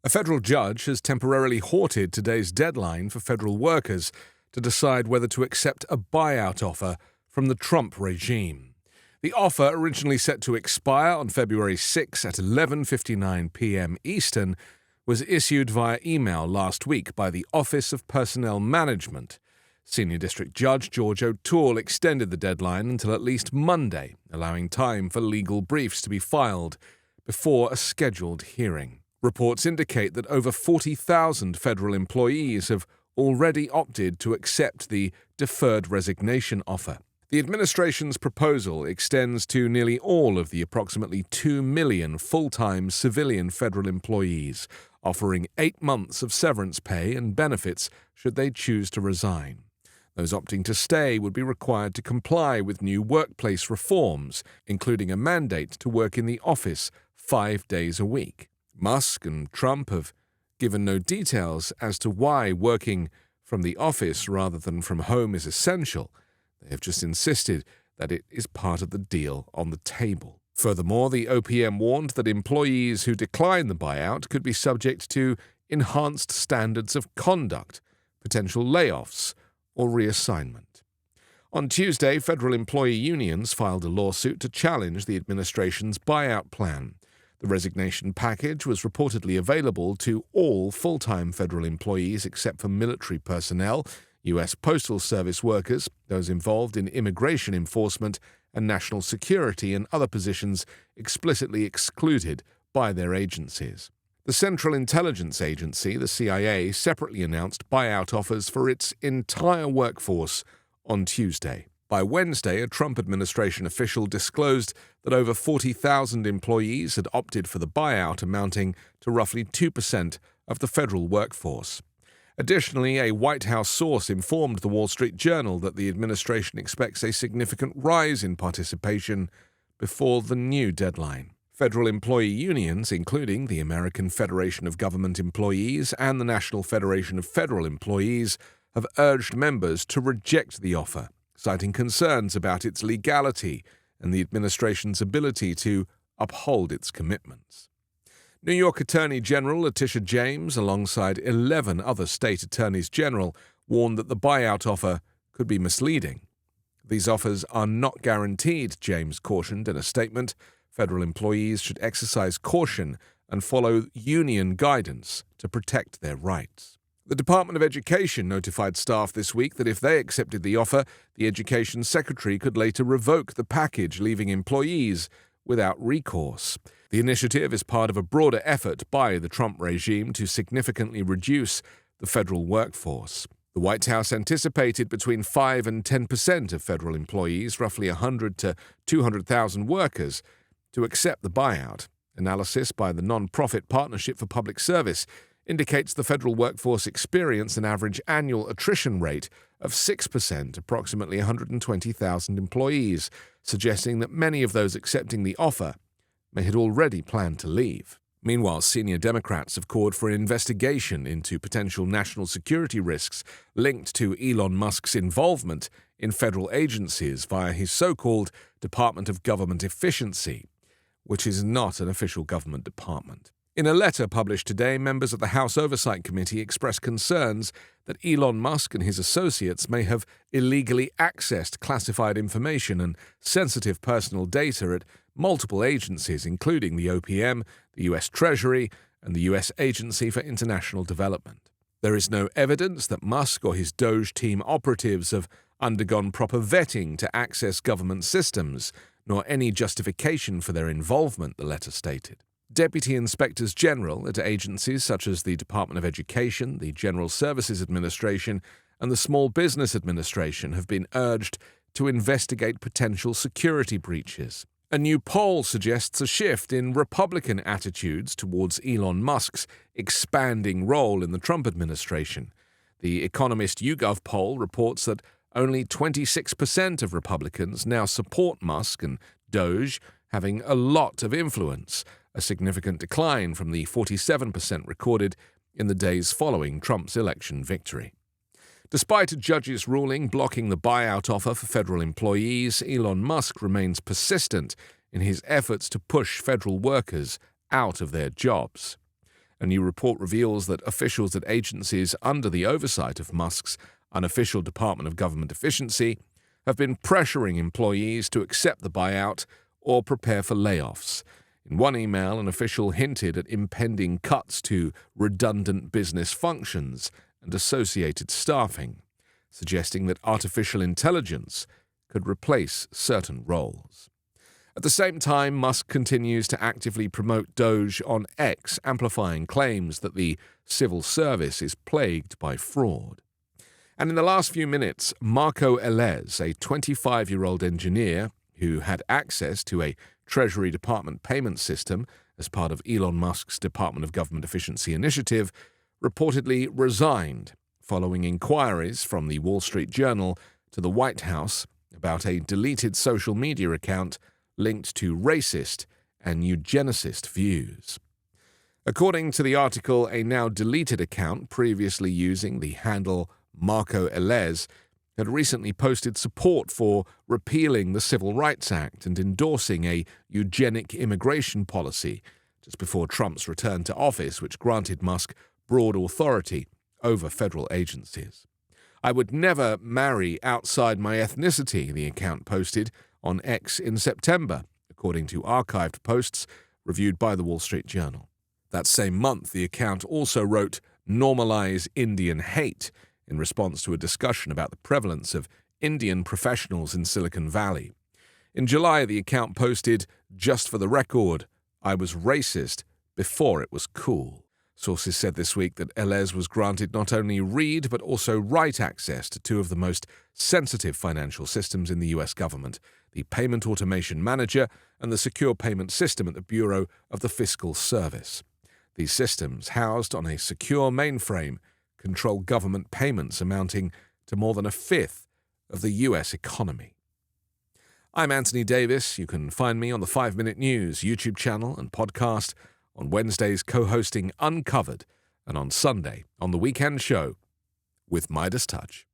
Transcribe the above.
A federal judge has temporarily halted today's deadline for federal workers to decide whether to accept a buyout offer from the Trump regime. The offer, originally set to expire on February 6 at 11:59 p.m. Eastern, was issued via email last week by the Office of Personnel Management. Senior District Judge George O'Toole extended the deadline until at least Monday, allowing time for legal briefs to be filed before a scheduled hearing. Reports indicate that over 40,000 federal employees have already opted to accept the deferred resignation offer. The administration's proposal extends to nearly all of the approximately 2 million full-time civilian federal employees, offering 8 months of severance pay and benefits should they choose to resign. Those opting to stay would be required to comply with new workplace reforms, including a mandate to work in the office 5 days a week. Musk and Trump have given no details as to why working from the office rather than from home is essential. They have just insisted that it is part of the deal on the table. Furthermore, the OPM warned that employees who decline the buyout could be subject to enhanced standards of conduct, potential layoffs, or reassignment. On Tuesday, federal employee unions filed a lawsuit to challenge the administration's buyout plan. The resignation package was reportedly available to all full-time federal employees except for military personnel, U.S. Postal Service workers, those involved in immigration enforcement and national security, and other positions explicitly excluded by their agencies. The Central Intelligence Agency, the CIA, separately announced buyout offers for its entire workforce on Tuesday. By Wednesday, a Trump administration official disclosed that over 40,000 employees had opted for the buyout, amounting to roughly 2% of the federal workforce. Additionally, a White House source informed the Wall Street Journal that the administration expects a significant rise in participation before the new deadline. Federal employee unions, including the American Federation of Government Employees and the National Federation of Federal Employees, have urged members to reject the offer, citing concerns about its legality and the administration's ability to uphold its commitments. New York Attorney General Letitia James, alongside 11 other state attorneys general, warned that the buyout offer could be misleading. These offers are not guaranteed, James cautioned in a statement. Federal employees should exercise caution and follow union guidance to protect their rights. The Department of Education notified staff this week that if they accepted the offer, the Education Secretary could later revoke the package, leaving employees without recourse. The initiative is part of a broader effort by the Trump regime to significantly reduce the federal workforce. The White House anticipated between 5 and 10% of federal employees, roughly 100 to 200,000 workers, to accept the buyout. Analysis by the non-profit Partnership for Public Service indicates the federal workforce experienced an average annual attrition rate of 6%, approximately 120,000 employees, suggesting that many of those accepting the offer may had already planned to leave. Meanwhile, senior Democrats have called for an investigation into potential national security risks linked to Elon Musk's involvement in federal agencies via his so-called Department of Government Efficiency, which is not an official government department. In a letter published today, members of the House Oversight Committee expressed concerns that Elon Musk and his associates may have illegally accessed classified information and sensitive personal data at multiple agencies, including the OPM, the U.S. Treasury, and the U.S. Agency for International Development. There is no evidence that Musk or his Doge team operatives have undergone proper vetting to access government systems, nor any justification for their involvement, the letter stated. Deputy Inspectors General at agencies such as the Department of Education, the General Services Administration, and the Small Business Administration have been urged to investigate potential security breaches. A new poll suggests a shift in Republican attitudes towards Elon Musk's expanding role in the Trump administration. The Economist YouGov poll reports that only 26% of Republicans now support Musk and Doge having a lot of influence, a significant decline from the 47% recorded in the days following Trump's election victory. Despite a judge's ruling blocking the buyout offer for federal employees, Elon Musk remains persistent in his efforts to push federal workers out of their jobs. A new report reveals that officials at agencies under the oversight of Musk's unofficial Department of Government Efficiency have been pressuring employees to accept the buyout or prepare for layoffs. In one email, an official hinted at impending cuts to redundant business functions and associated staffing, suggesting that artificial intelligence could replace certain roles. At the same time, Musk continues to actively promote Doge on X, amplifying claims that the civil service is plagued by fraud. And in the last few minutes, Marco Elez, a 25-year-old engineer who had access to a Treasury Department payment system as part of Elon Musk's Department of Government Efficiency initiative, reportedly resigned following inquiries from the Wall Street Journal to the White House about a deleted social media account linked to racist and eugenicist views. According to the article, a now deleted account previously using the handle Marco Elez had recently posted support for repealing the Civil Rights Act and endorsing a eugenic immigration policy just before Trump's return to office, which granted Musk broad authority over federal agencies. "I would never marry outside my ethnicity," the account posted on X in September, according to archived posts reviewed by the Wall Street Journal. That same month, the account also wrote "normalize Indian hate" in response to a discussion about the prevalence of Indian professionals in Silicon Valley. In July, the account posted, "Just for the record, I was racist before it was cool." Sources said this week that Elez was granted not only read but also write access to two of the most sensitive financial systems in the U.S. government, the Payment Automation Manager and the Secure Payment System at the Bureau of the Fiscal Service. These systems, housed on a secure mainframe, control government payments amounting to more than a fifth of the U.S. economy. I'm Anthony Davis. You can find me on the 5 Minute News YouTube channel and podcast, on Wednesdays co-hosting Uncovered, and on Sunday on The Weekend Show with Midas Touch.